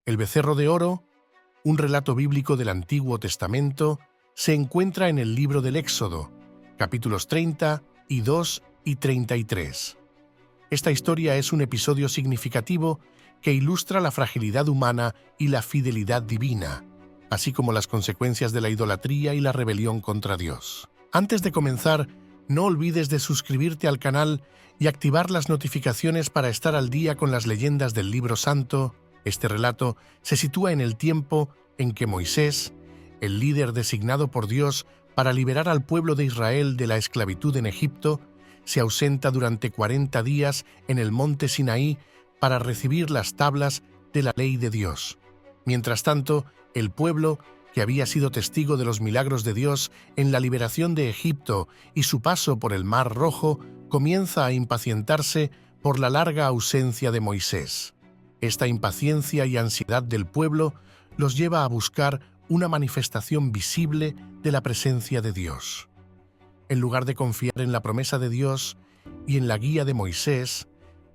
El becerro de oro, un relato bíblico del Antiguo Testamento, se encuentra en el libro del Éxodo, capítulos 32 y 33. Esta historia es un episodio significativo que ilustra la fragilidad humana y la fidelidad divina, así como las consecuencias de la idolatría y la rebelión contra Dios. Antes de comenzar, no olvides de suscribirte al canal y activar las notificaciones para estar al día con las leyendas del Libro Santo. Este relato se sitúa en el tiempo en que Moisés, el líder designado por Dios para liberar al pueblo de Israel de la esclavitud en Egipto, se ausenta durante 40 días en el monte Sinaí para recibir las tablas de la ley de Dios. Mientras tanto, el pueblo, que había sido testigo de los milagros de Dios en la liberación de Egipto y su paso por el Mar Rojo, comienza a impacientarse por la larga ausencia de Moisés. Esta impaciencia y ansiedad del pueblo los lleva a buscar una manifestación visible de la presencia de Dios. En lugar de confiar en la promesa de Dios y en la guía de Moisés,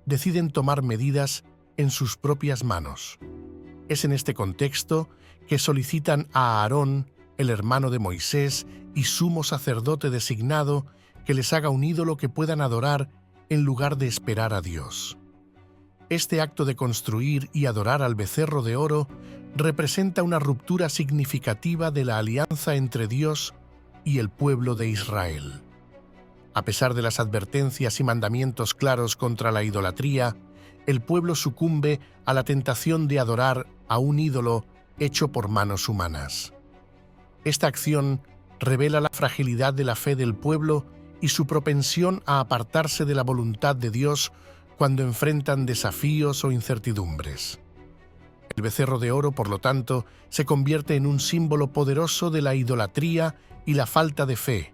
deciden tomar medidas en sus propias manos. Es en este contexto que solicitan a Aarón, el hermano de Moisés y sumo sacerdote designado, que les haga un ídolo que puedan adorar en lugar de esperar a Dios. Este acto de construir y adorar al becerro de oro representa una ruptura significativa de la alianza entre Dios y el pueblo de Israel. A pesar de las advertencias y mandamientos claros contra la idolatría, el pueblo sucumbe a la tentación de adorar a un ídolo hecho por manos humanas. Esta acción revela la fragilidad de la fe del pueblo y su propensión a apartarse de la voluntad de Dios cuando enfrentan desafíos o incertidumbres. El becerro de oro, por lo tanto, se convierte en un símbolo poderoso de la idolatría y la falta de fe,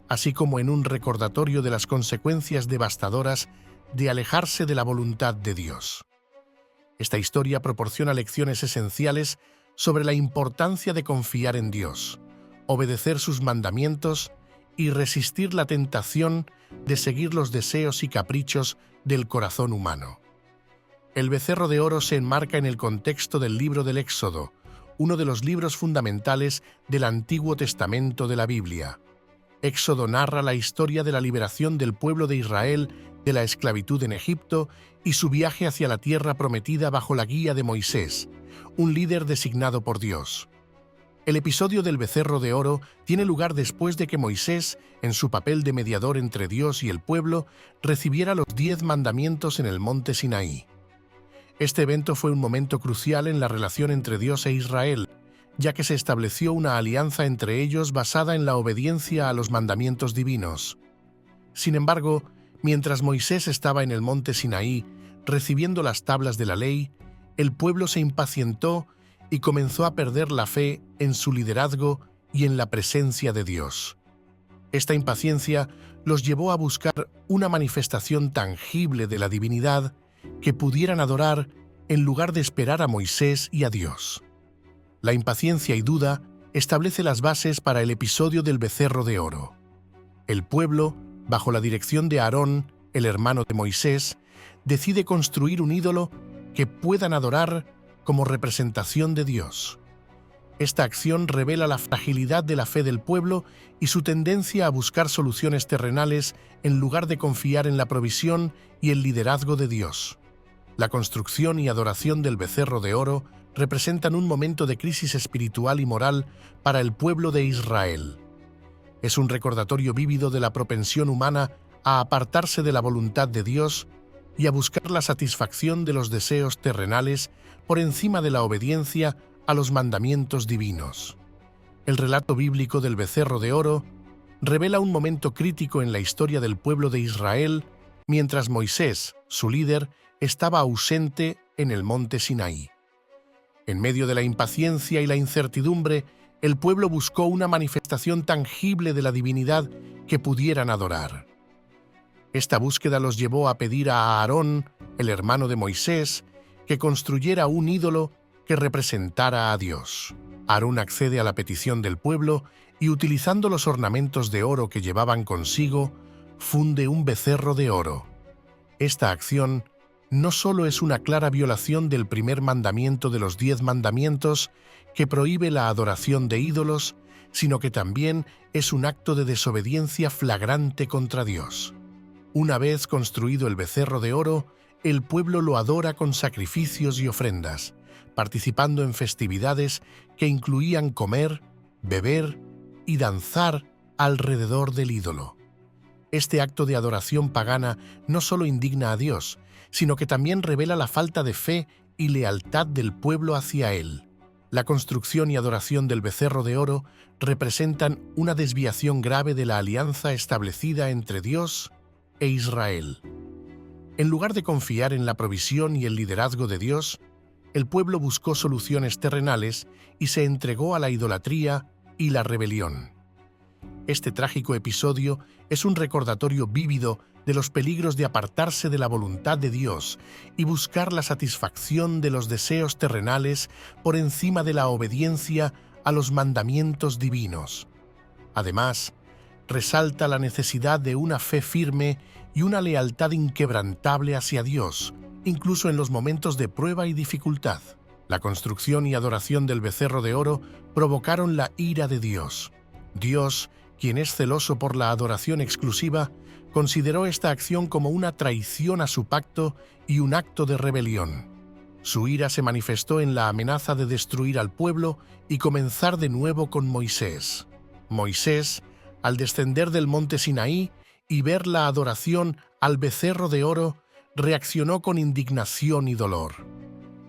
así como en un recordatorio de las consecuencias devastadoras de alejarse de la voluntad de Dios. Esta historia proporciona lecciones esenciales sobre la importancia de confiar en Dios, obedecer sus mandamientos y resistir la tentación de seguir los deseos y caprichos del corazón humano. El becerro de oro se enmarca en el contexto del libro del Éxodo, uno de los libros fundamentales del Antiguo Testamento de la Biblia. Éxodo narra la historia de la liberación del pueblo de Israel de la esclavitud en Egipto y su viaje hacia la tierra prometida bajo la guía de Moisés, un líder designado por Dios. El episodio del becerro de oro tiene lugar después de que Moisés, en su papel de mediador entre Dios y el pueblo, recibiera los 10 mandamientos en el monte Sinaí. Este evento fue un momento crucial en la relación entre Dios e Israel, ya que se estableció una alianza entre ellos basada en la obediencia a los mandamientos divinos. Sin embargo, mientras Moisés estaba en el monte Sinaí, recibiendo las tablas de la ley, el pueblo se impacientó y comenzó a perder la fe en su liderazgo y en la presencia de Dios. Esta impaciencia los llevó a buscar una manifestación tangible de la divinidad que pudieran adorar en lugar de esperar a Moisés y a Dios. La impaciencia y duda establece las bases para el episodio del becerro de oro. El pueblo, bajo la dirección de Aarón, el hermano de Moisés, decide construir un ídolo que puedan adorar como representación de Dios. Esta acción revela la fragilidad de la fe del pueblo y su tendencia a buscar soluciones terrenales en lugar de confiar en la provisión y el liderazgo de Dios. La construcción y adoración del becerro de oro representan un momento de crisis espiritual y moral para el pueblo de Israel. Es un recordatorio vívido de la propensión humana a apartarse de la voluntad de Dios y a buscar la satisfacción de los deseos terrenales por encima de la obediencia a los mandamientos divinos. El relato bíblico del becerro de oro revela un momento crítico en la historia del pueblo de Israel mientras Moisés, su líder, estaba ausente en el monte Sinaí. En medio de la impaciencia y la incertidumbre, el pueblo buscó una manifestación tangible de la divinidad que pudieran adorar. Esta búsqueda los llevó a pedir a Aarón, el hermano de Moisés, que construyera un ídolo que representara a Dios. Aarón accede a la petición del pueblo y, utilizando los ornamentos de oro que llevaban consigo, funde un becerro de oro. Esta acción no solo es una clara violación del primer mandamiento de los 10 mandamientos que prohíbe la adoración de ídolos, sino que también es un acto de desobediencia flagrante contra Dios. Una vez construido el becerro de oro, el pueblo lo adora con sacrificios y ofrendas, participando en festividades que incluían comer, beber y danzar alrededor del ídolo. Este acto de adoración pagana no solo indigna a Dios, sino que también revela la falta de fe y lealtad del pueblo hacia Él. La construcción y adoración del becerro de oro representan una desviación grave de la alianza establecida entre Dios e Israel. En lugar de confiar en la provisión y el liderazgo de Dios, el pueblo buscó soluciones terrenales y se entregó a la idolatría y la rebelión. Este trágico episodio es un recordatorio vívido de los peligros de apartarse de la voluntad de Dios y buscar la satisfacción de los deseos terrenales por encima de la obediencia a los mandamientos divinos. Además, resalta la necesidad de una fe firme y una lealtad inquebrantable hacia Dios, incluso en los momentos de prueba y dificultad. La construcción y adoración del becerro de oro provocaron la ira de Dios. Dios, quien es celoso por la adoración exclusiva, consideró esta acción como una traición a su pacto y un acto de rebelión. Su ira se manifestó en la amenaza de destruir al pueblo y comenzar de nuevo con Moisés. Moisés, al descender del monte Sinaí y ver la adoración al becerro de oro, reaccionó con indignación y dolor.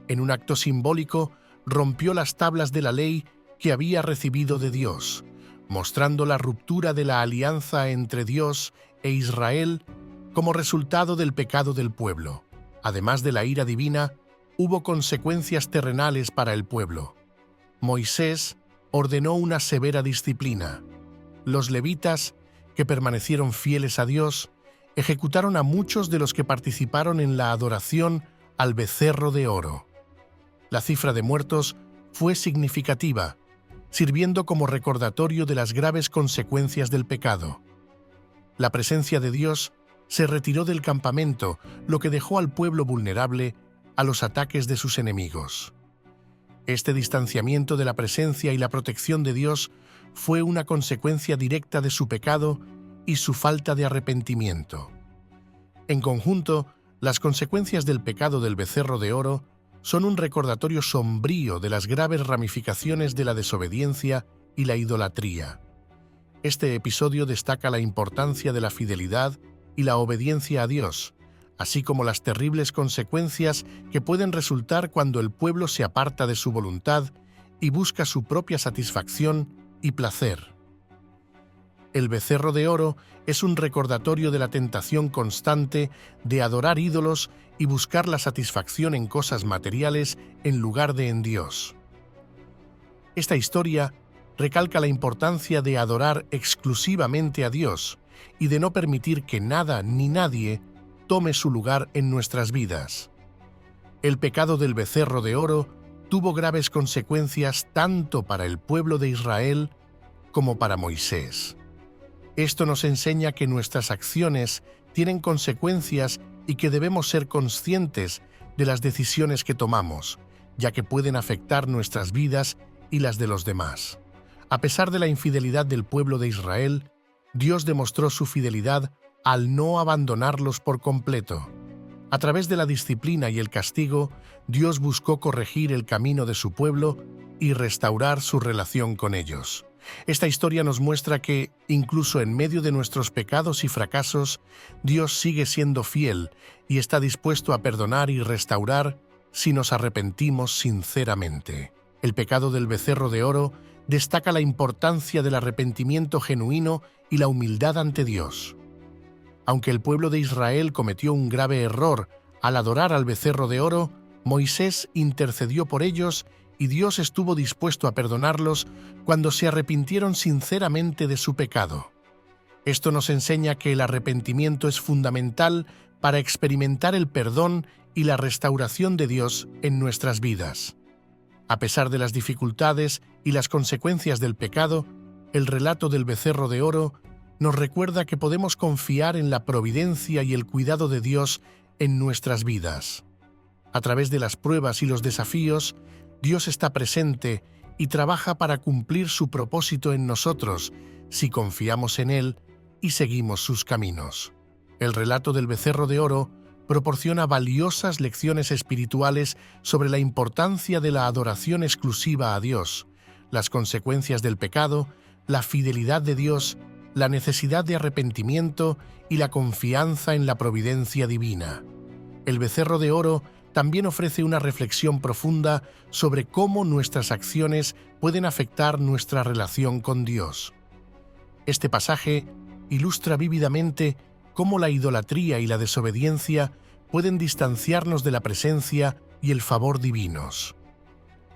En un acto simbólico, rompió las tablas de la ley que había recibido de Dios, mostrando la ruptura de la alianza entre Dios e Israel como resultado del pecado del pueblo. Además de la ira divina, hubo consecuencias terrenales para el pueblo. Moisés ordenó una severa disciplina. Los levitas, que permanecieron fieles a Dios, ejecutaron a muchos de los que participaron en la adoración al becerro de oro. La cifra de muertos fue significativa, sirviendo como recordatorio de las graves consecuencias del pecado. La presencia de Dios se retiró del campamento, lo que dejó al pueblo vulnerable a los ataques de sus enemigos. Este distanciamiento de la presencia y la protección de Dios fue una consecuencia directa de su pecado y su falta de arrepentimiento. En conjunto, las consecuencias del pecado del becerro de oro son un recordatorio sombrío de las graves ramificaciones de la desobediencia y la idolatría. Este episodio destaca la importancia de la fidelidad y la obediencia a Dios, así como las terribles consecuencias que pueden resultar cuando el pueblo se aparta de su voluntad y busca su propia satisfacción y placer. El becerro de oro es un recordatorio de la tentación constante de adorar ídolos y buscar la satisfacción en cosas materiales en lugar de en Dios. Esta historia recalca la importancia de adorar exclusivamente a Dios y de no permitir que nada ni nadie tome su lugar en nuestras vidas. El pecado del becerro de oro tuvo graves consecuencias tanto para el pueblo de Israel como para Moisés. Esto nos enseña que nuestras acciones tienen consecuencias y que debemos ser conscientes de las decisiones que tomamos, ya que pueden afectar nuestras vidas y las de los demás. A pesar de la infidelidad del pueblo de Israel, Dios demostró su fidelidad al no abandonarlos por completo. A través de la disciplina y el castigo, Dios buscó corregir el camino de su pueblo y restaurar su relación con ellos. Esta historia nos muestra que, incluso en medio de nuestros pecados y fracasos, Dios sigue siendo fiel y está dispuesto a perdonar y restaurar si nos arrepentimos sinceramente. El pecado del becerro de oro destaca la importancia del arrepentimiento genuino y la humildad ante Dios. Aunque el pueblo de Israel cometió un grave error al adorar al becerro de oro, Moisés intercedió por ellos y Dios estuvo dispuesto a perdonarlos cuando se arrepintieron sinceramente de su pecado. Esto nos enseña que el arrepentimiento es fundamental para experimentar el perdón y la restauración de Dios en nuestras vidas. A pesar de las dificultades y las consecuencias del pecado, el relato del becerro de oro nos recuerda que podemos confiar en la providencia y el cuidado de Dios en nuestras vidas. A través de las pruebas y los desafíos, Dios está presente y trabaja para cumplir su propósito en nosotros si confiamos en Él y seguimos sus caminos. El relato del becerro de oro proporciona valiosas lecciones espirituales sobre la importancia de la adoración exclusiva a Dios, las consecuencias del pecado, la fidelidad de Dios, la necesidad de arrepentimiento y la confianza en la providencia divina. El becerro de oro también ofrece una reflexión profunda sobre cómo nuestras acciones pueden afectar nuestra relación con Dios. Este pasaje ilustra vívidamente cómo la idolatría y la desobediencia pueden distanciarnos de la presencia y el favor divinos.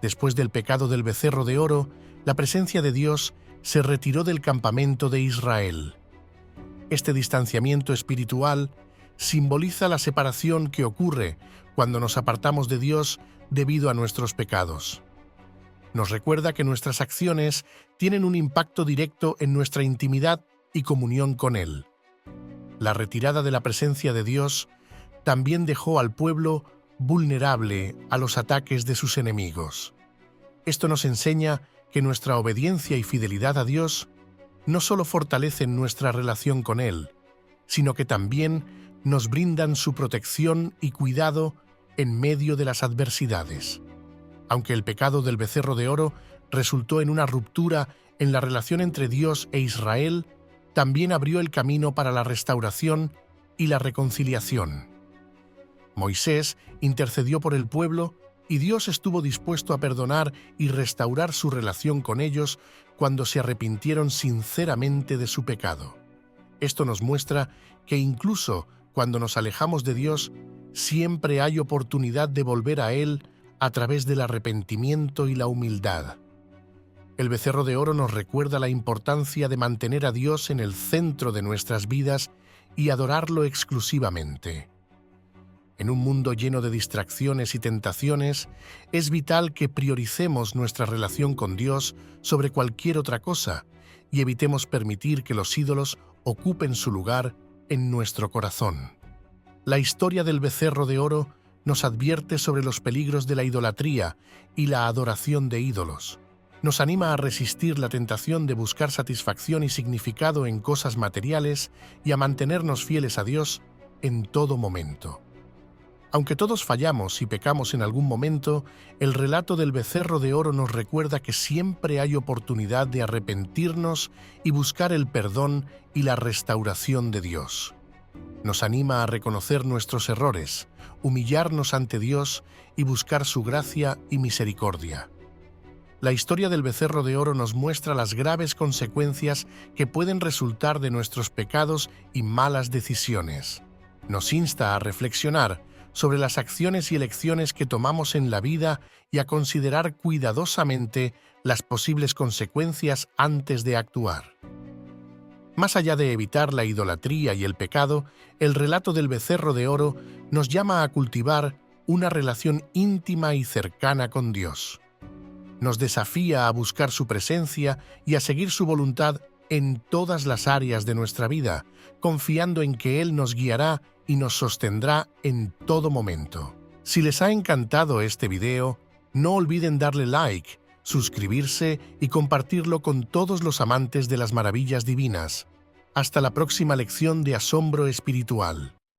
Después del pecado del becerro de oro, la presencia de Dios se retiró del campamento de Israel. Este distanciamiento espiritual simboliza la separación que ocurre cuando nos apartamos de Dios debido a nuestros pecados. Nos recuerda que nuestras acciones tienen un impacto directo en nuestra intimidad y comunión con Él. La retirada de la presencia de Dios también dejó al pueblo vulnerable a los ataques de sus enemigos. Esto nos enseña que nuestra obediencia y fidelidad a Dios no solo fortalecen nuestra relación con Él, sino que también nos brindan su protección y cuidado en medio de las adversidades. Aunque el pecado del becerro de oro resultó en una ruptura en la relación entre Dios e Israel, también abrió el camino para la restauración y la reconciliación. Moisés intercedió por el pueblo y Dios estuvo dispuesto a perdonar y restaurar su relación con ellos cuando se arrepintieron sinceramente de su pecado. Esto nos muestra que incluso cuando nos alejamos de Dios, siempre hay oportunidad de volver a Él a través del arrepentimiento y la humildad. El becerro de oro nos recuerda la importancia de mantener a Dios en el centro de nuestras vidas y adorarlo exclusivamente. En un mundo lleno de distracciones y tentaciones, es vital que prioricemos nuestra relación con Dios sobre cualquier otra cosa y evitemos permitir que los ídolos ocupen su lugar en nuestro corazón. La historia del becerro de oro nos advierte sobre los peligros de la idolatría y la adoración de ídolos. Nos anima a resistir la tentación de buscar satisfacción y significado en cosas materiales y a mantenernos fieles a Dios en todo momento. Aunque todos fallamos y pecamos en algún momento, el relato del becerro de oro nos recuerda que siempre hay oportunidad de arrepentirnos y buscar el perdón y la restauración de Dios. Nos anima a reconocer nuestros errores, humillarnos ante Dios y buscar su gracia y misericordia. La historia del becerro de oro nos muestra las graves consecuencias que pueden resultar de nuestros pecados y malas decisiones. Nos insta a reflexionar sobre las acciones y elecciones que tomamos en la vida y a considerar cuidadosamente las posibles consecuencias antes de actuar. Más allá de evitar la idolatría y el pecado, el relato del becerro de oro nos llama a cultivar una relación íntima y cercana con Dios. Nos desafía a buscar su presencia y a seguir su voluntad en todas las áreas de nuestra vida, confiando en que Él nos guiará y nos sostendrá en todo momento. Si les ha encantado este video, no olviden darle like, suscribirse y compartirlo con todos los amantes de las maravillas divinas. Hasta la próxima lección de asombro espiritual.